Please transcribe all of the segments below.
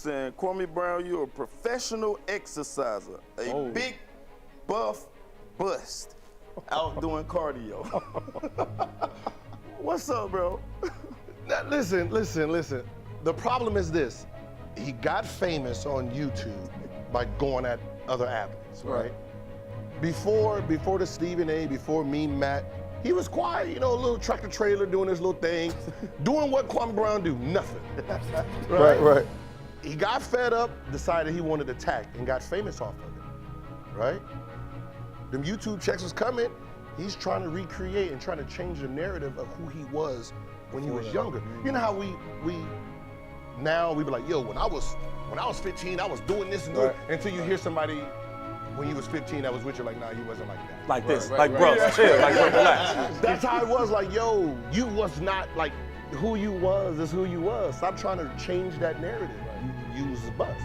Saying, Kwame Brown, you're a professional exerciser, a big buff bust out doing cardio. What's up, bro? Now, listen. The problem is this. He got famous on YouTube by going at other athletes, right? Before the Stephen A, before me, Matt, he was quiet, a little tractor trailer doing his little thing, doing what Kwame Brown do, nothing. Right. He got fed up, decided he wanted to attack, and got famous off of it, right? Them YouTube checks was coming. He's trying to recreate and trying to change the narrative of who he was when he was younger. You know how we now we be like, yo, when I was 15, I was doing this and doing, until you hear somebody when you was 15 that was with you, like, nah, you wasn't like that. Like this, like bro, chill, like bro, relax. That's how it was, like, yo, you was not like who you was is who you was. Stop trying to change that narrative. You use the bus.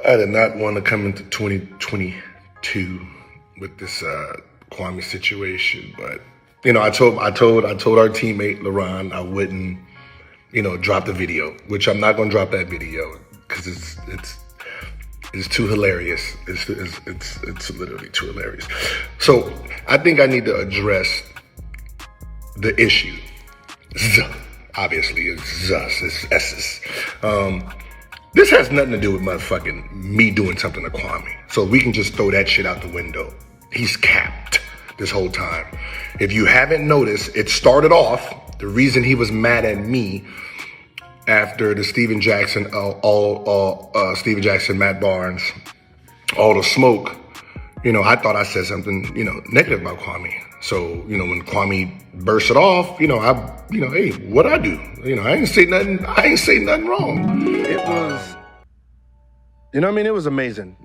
I did not want to come into 2022 with this Kwame situation, but I told our teammate LaRon I wouldn't, drop the video, which I'm not gonna drop that video because it's too hilarious. It's literally too hilarious. So I think I need to address the issue. Obviously, it's Zus, it's S's. This has nothing to do with motherfucking me doing something to Kwame. So we can just throw that shit out the window. He's capped this whole time. If you haven't noticed, it started off, the reason he was mad at me after the Steven Jackson, Steven Jackson, Matt Barnes, all the smoke, I thought I said something, negative about Kwame. So, when Kwame burst it off, hey, what'd I do? I ain't say nothing wrong. It was, it was amazing.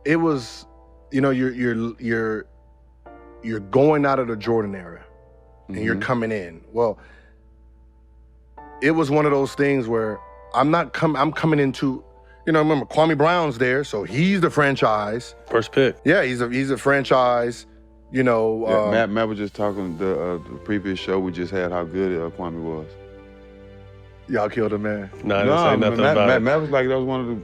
It was, you're going out of the Jordan era and you're coming in. Well, it was one of those things where I'm coming into, remember Kwame Brown's there, so he's the franchise. First pick. Yeah, he's a franchise, Matt was just talking the previous show we just had how good Kwame was. Y'all killed him, man. No, I didn't say nothing about it. Matt was like, that was one of the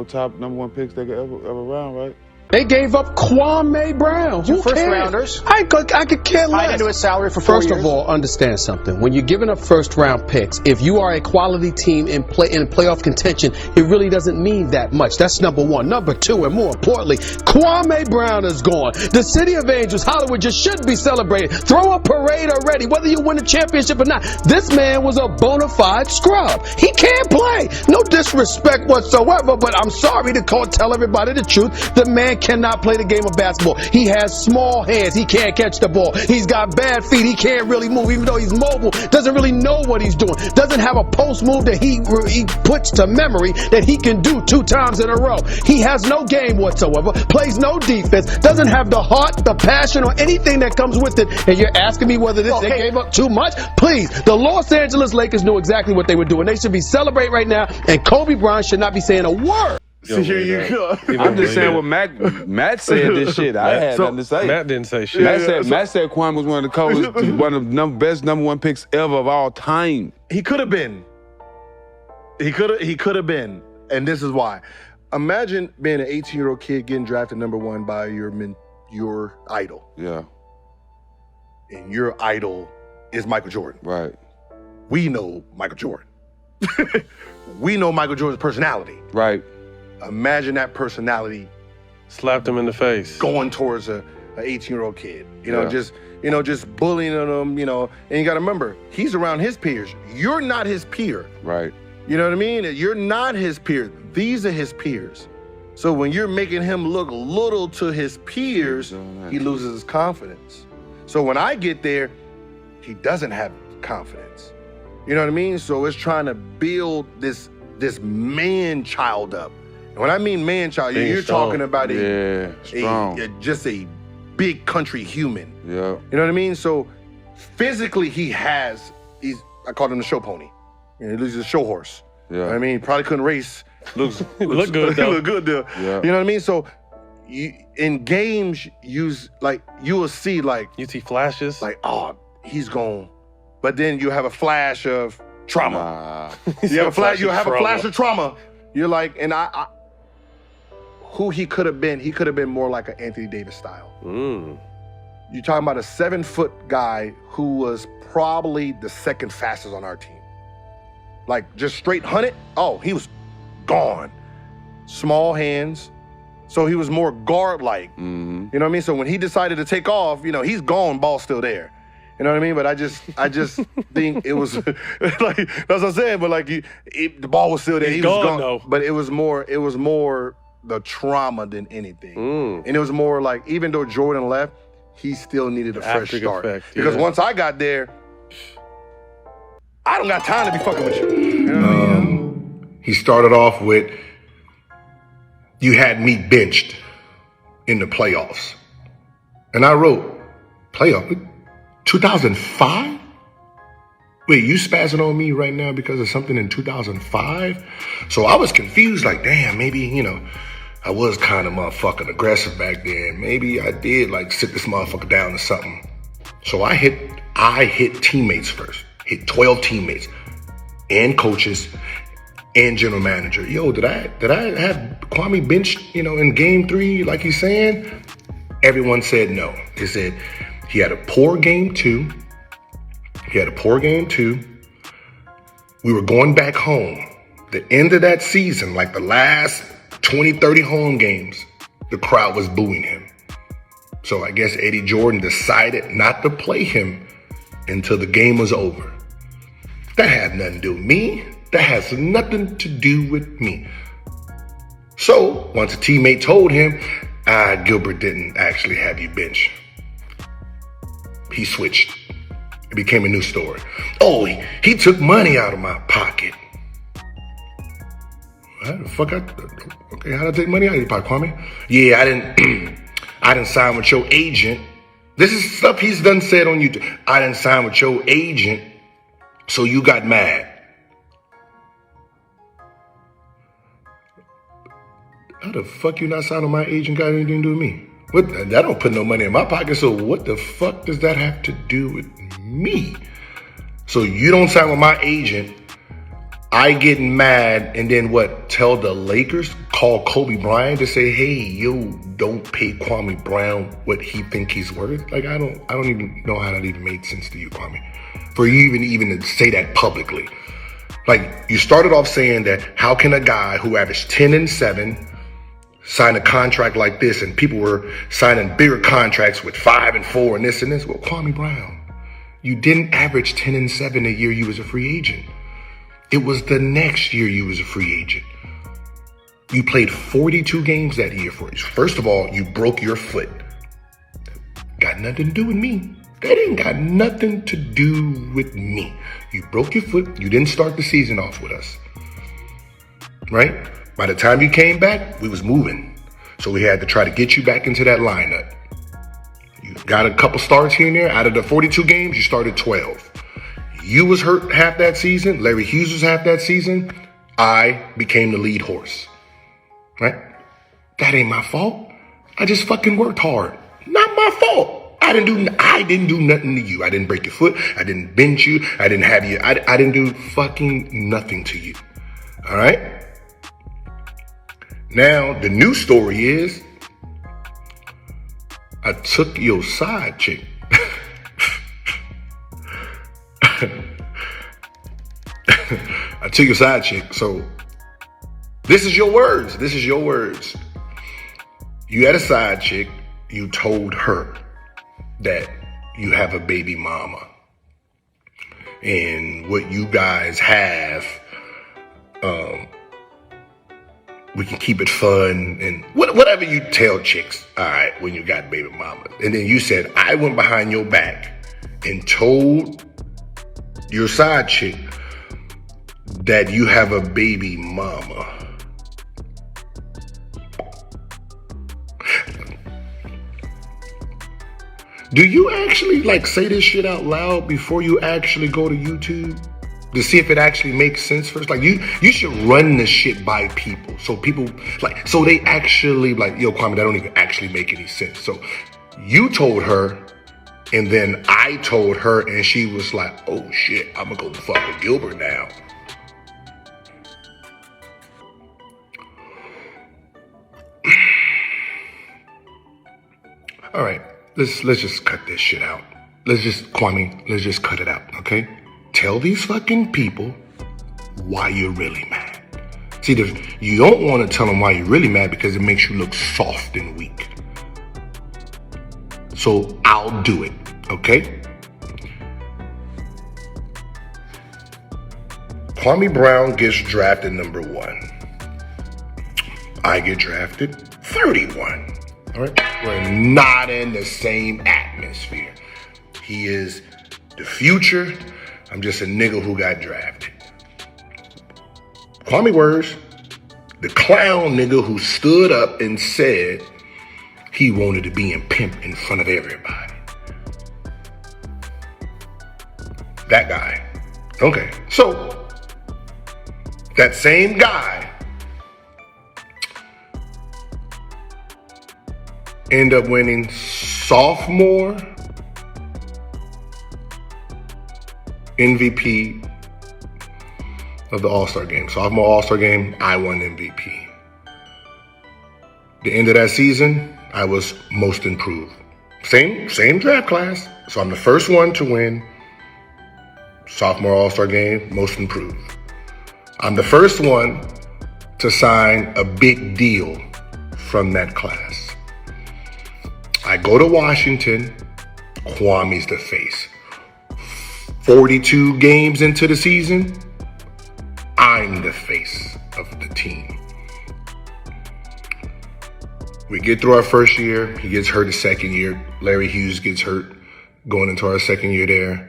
top #1 picks they could ever round, right? They gave up Kwame Brown. Who first cares? rounders. I could care less. Tied into his salary for 4 years. First of all, understand something. When you're giving up first round picks, if you are a quality team in playoff contention, it really doesn't mean that much. That's number one. Number two, and more importantly, Kwame Brown is gone. The City of Angels, Hollywood, just should be celebrated. Throw a parade already, whether you win a championship or not. This man was a bona fide scrub. He can't play. No disrespect whatsoever, but I'm sorry to tell everybody the truth. The man cannot play the game of basketball. He has small hands. He can't catch the ball. He's got bad feet. He can't really move, even though he's mobile. Doesn't really know what he's doing. Doesn't have a post move that he puts to memory that he can do 2 times in a row. He has no game whatsoever. Plays no defense. Doesn't have the heart, the passion, or anything that comes with it. And you're asking me whether they gave up too much? Please, the Los Angeles Lakers knew exactly what they were doing. They should be celebrating right now, and Kobe Bryant should not be saying a word. Here you go. I'm just saying what Matt said this shit. I had nothing to say. Matt didn't say shit. Matt said Kwame was one of the coldest, one of the best #1 picks ever of all time. He could have been. He could have been. And this is why. Imagine being an 18-year-old kid getting drafted #1 by your idol. Yeah. And your idol is Michael Jordan. Right. We know Michael Jordan. We know Michael Jordan's personality. Right. Imagine that personality slapped him in the face going towards a 18-year-old kid. Just bullying him, and you gotta remember, he's around his peers. You're not his peer. Right. You know what I mean? You're not his peer. These are his peers. So when you're making him look little to his peers, he loses his confidence. So when I get there, he doesn't have confidence. You know what I mean? So it's trying to build this man-child up. And when I mean man-child, you're talking about just a big country human. Yeah. You know what I mean? So physically I called him the show pony. He loses a show horse. Yeah. You know what I mean? Probably couldn't race Look good though. Look good though. Yeah. You know what I mean? So in games, you will see like You see flashes. like, oh, he's gone. But then you have a flash of trauma. Nah. You have a flash. You have a trauma. flash of trauma. You're like, and I who he could have been. He could have been more like an Anthony Davis style. You're talking about a 7-foot guy who was probably the second fastest on our team. Like just straight hunted. Oh, he was gone. Small hands. So he was more guard-like. Mm-hmm. You know what I mean? So when he decided to take off, you know, he's gone, ball's still there. You know what I mean? But I just think it was like, that's what I'm saying, but like the ball was still there. He's he was gone, gone. though. But it was more the trauma than anything. And it was more like, even though Jordan left, he still needed a fresh start. Effect, because once I got there, I don't got time to be fucking with you. You know what I mean? He started off with, you had me benched in the playoffs. And I wrote, playoff? 2005? Wait, you spazzing on me right now because of something in 2005? So I was confused, like, damn, maybe, you know, I was kind of motherfucking aggressive back then. Maybe I did like sit this motherfucker down or something. So I hit teammates first. Hit 12 teammates and coaches and general manager. Yo, did I have Kwame benched, you know, in game 3 like he's saying? Everyone said no. They said he had a poor game 2. We were going back home. The end of that season, like the last 20, 30 home games, the crowd was booing him. So I guess Eddie Jordan decided not to play him until the game was over. That had nothing to do with me. That has nothing to do with me. So once a teammate told him, Gilbert didn't actually have you bench, he switced. It became a new story. Oh, he took money out of my pocket. How the fuck? Okay, how did I take money out of your pocket, Kwame? Yeah, I didn't sign with your agent. This is stuff he's done said on YouTube. I didn't sign with your agent, so you got mad. How the fuck you not sign with my agent got anything to do with me? What? That don't put no money in my pocket, so what the fuck does that have to do with me? So you don't sign with my agent, I get mad, and then what? Tell the Lakers, call Kobe Bryant to say, hey, yo, don't pay Kwame Brown what he think he's worth? Like, I don't even know how that even made sense to you, Kwame. For you even to say that publicly. Like, you started off saying that, how can a guy who averaged 10 and 7 sign a contract like this, and people were signing bigger contracts with 5 and 4 and this and this? Well, Kwame Brown, you didn't average 10 and 7 a year you was a free agent. It was the next year you was a free agent. You played 42 games that year for us. First of all, you broke your foot. Got nothing to do with me. That ain't got nothing to do with me. You broke your foot. You didn't start the season off with us. Right? By the time you came back, we was moving. So we had to try to get you back into that lineup. You got a couple starts here and there. Out of the 42 games, you started 12. You was hurt half that season. Larry Hughes was half that season. I became the lead horse. Right? That ain't my fault. I just fucking worked hard. Not my fault. I didn't do nothing to you. I didn't break your foot. I didn't bench you. I didn't have you. I didn't do fucking nothing to you. All right? Now, the new story is I took your side chick. I took your side chick. So this is your words. This is your words. You had a side chick. You told her that you have a baby mama. And what you guys have, we can keep it fun and whatever you tell chicks, all right, when you got baby mama. And then you said, I went behind your back and told your side chick that you have a baby mama. Do you actually like say this shit out loud before you actually go to YouTube? to see if it actually makes sense first. Like you should run this shit by people. So people so they actually yo, Kwame, that don't even actually make any sense. So you told her, and then I told her, and she was like, oh shit, I'm gonna go fuck with Gilbert now. All right, let's just cut this shit out. Kwame, let's just cut it out, okay? Tell these fucking people why you're really mad. See, you don't want to tell them why you're really mad because it makes you look soft and weak. So I'll do it, okay? Kwame Brown gets drafted number 1. I get drafted 31. All right, we're not in the same atmosphere. He is the future. I'm just a nigga who got drafted. Kwame words, the clown nigga who stood up and said he wanted to be in pimp in front of everybody. That guy. Okay, so that same guy end up winning sophomore MVP of the All-Star game. Sophomore All-Star game, I won MVP. The end of that season, I was most improved. Same draft class. So I'm the first one to win sophomore All-Star game, most improved. I'm the first one to sign a big deal from that class. I go to Washington, Kwame's the face. 42 games into the season, I'm the face of the team. We get through our first year, he gets hurt the second year. Larry Hughes gets hurt going into our second year there.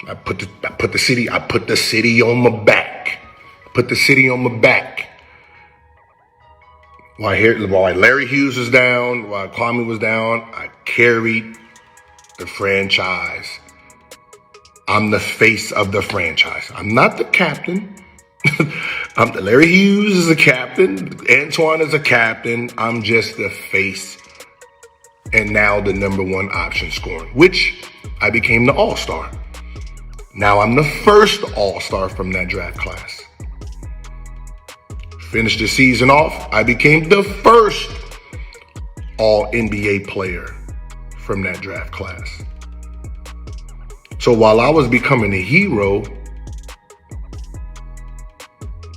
I put the city on my back. While Larry Hughes was down, while Kwame was down, I carried the franchise. I'm the face of the franchise. I'm not the captain. Larry Hughes is a captain. Antoine is a captain. I'm just the face. And now the number 1 option scoring, which I became the All-Star. Now I'm the first All-Star from that draft class. Finished the season off, I became the first All-NBA player from that draft class. So while I was becoming a hero,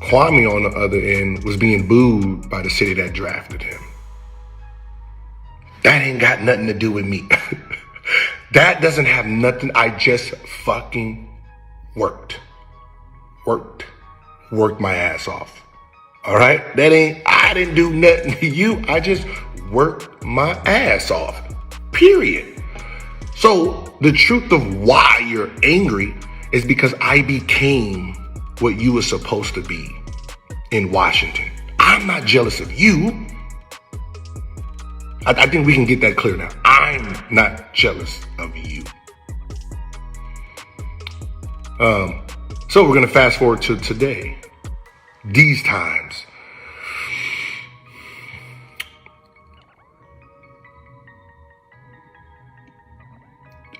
Kwame on the other end was being booed by the city that drafted him. That ain't got nothing to do with me. That doesn't have nothing. I just fucking worked my ass off. All right? I didn't do nothing to you. I just worked my ass off. Period. So the truth of why you're angry is because I became what you were supposed to be in Washington. I'm not jealous of you. I think we can get that clear now. I'm not jealous of you. So we're gonna fast forward to today. These times.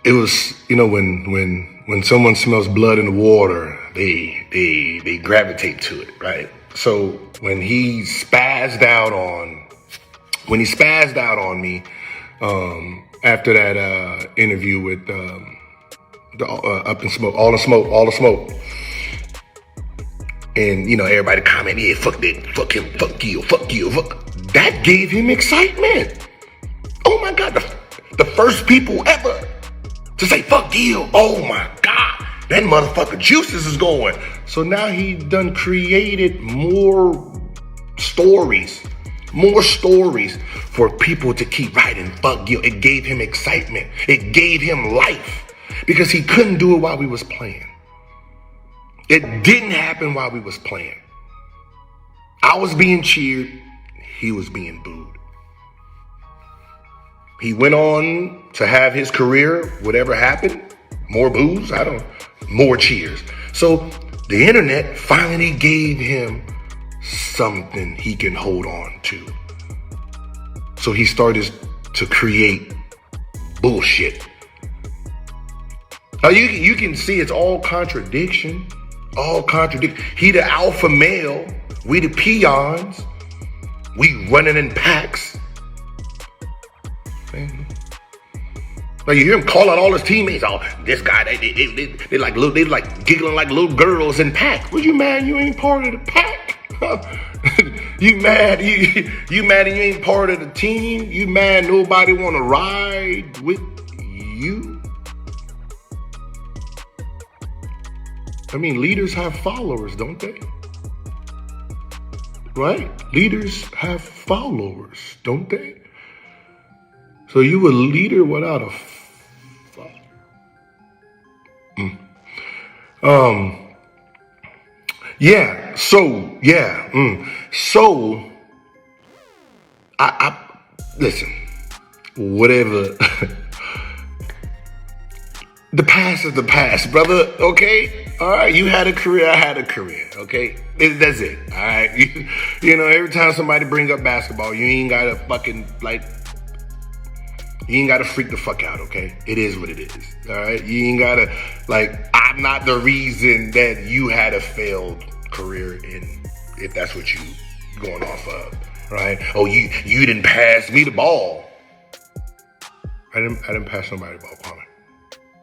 It was, when someone smells blood in the water, they gravitate to it, right? So when he spazzed out on me after that interview with the Up in Smoke, all the smoke. And everybody commented, yeah, fuck that, fuck him, fuck you. That gave him excitement. Oh my God, the first people ever to say fuck Gil. Oh my God, that motherfucker juices is going. So now he done created more stories for people to keep writing fuck Gil. It gave him excitement. It gave him life because he couldn't do it while we was playing. It didn't happen while we was playing. I was being cheered. He was being booed. He went on to have his career, whatever happened. More boos? I don't, more cheers. So the internet finally gave him something he can hold on to. So he started to create bullshit. Now you can see it's all contradiction. He the alpha male, we the peons, we running in packs. Man. Like you hear him call out all his teammates. Oh, this guy, they like giggling like little girls in pack. What you mad? You ain't part of the pack. You mad? You mad and you ain't part of the team? You mad nobody want to ride with you? I mean, leaders have followers, don't they? Right? Leaders have followers, don't they? So you a leader without a yeah. So I listen. Whatever. The past is the past, brother. Okay. All right, you had a career, I had a career, okay? That's it, all right? You know, every time somebody bring up basketball, you ain't gotta fucking, you ain't gotta freak the fuck out, okay? It is what it is, all right? You ain't gotta, I'm not the reason that you had a failed career if that's what you going off of, right? Oh, you didn't pass me the ball. I didn't pass nobody the ball, Kwame.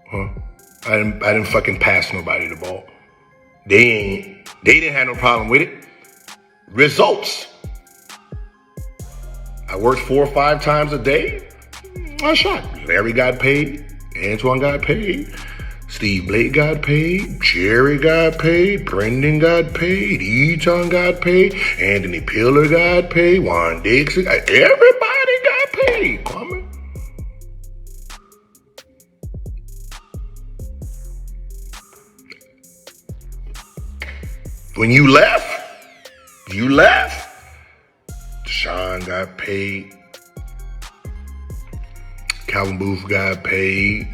Huh? I didn't fucking pass nobody the ball. They didn't have no problem with it. Results. I worked 4 or 5 times a day. I shot. Larry got paid. Antoine got paid. Steve Blake got paid. Jerry got paid. Brendan got paid. Eton got paid. Anthony Pillar got paid. Juan Dixon. Everybody got paid. Kwame. When you left. Deshaun got paid. Calvin Booth got paid.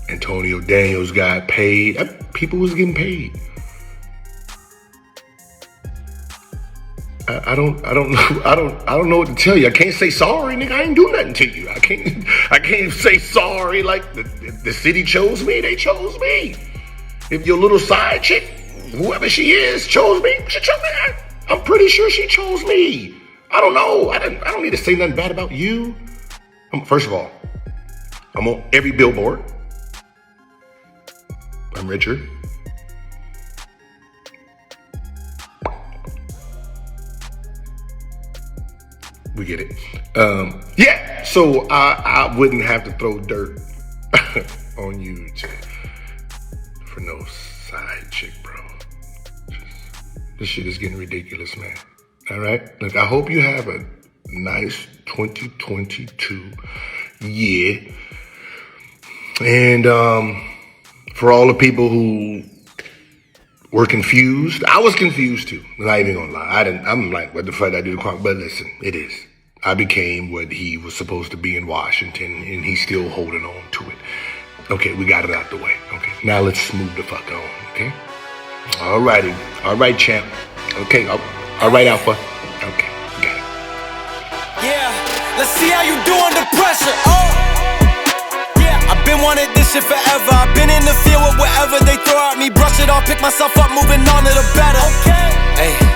Antonio Daniels got paid. People was getting paid. I don't know what to tell you. I can't say sorry, nigga. I ain't do nothing to you. I can't say sorry. Like the city chose me. They chose me. If your little side chick, whoever she is, chose me, she chose me. I'm pretty sure she chose me. I don't know. I don't need to say nothing bad about you. First of all, I'm on every billboard. I'm Richard. We get it. Yeah. So I wouldn't have to throw dirt on you for no side chick, bro. This shit is getting ridiculous, man. All right? Look, I hope you have a nice 2022 year. And for all the people who were confused, I was confused too. I'm not even gonna lie. I'm like, what the fuck did I do to Kwame? But listen, it is. I became what he was supposed to be in Washington, and he's still holding on to it. Okay, we got it out the way. Okay, now let's move the fuck on, okay? Alrighty. All right, champ. Okay, all right, Alpha. Okay, got it. Yeah, let's see how you do under pressure. Oh, yeah, I've been wanting this shit forever. I've been in the field with whatever they throw at me. Brush it off, pick myself up, moving on to the better. Okay, hey.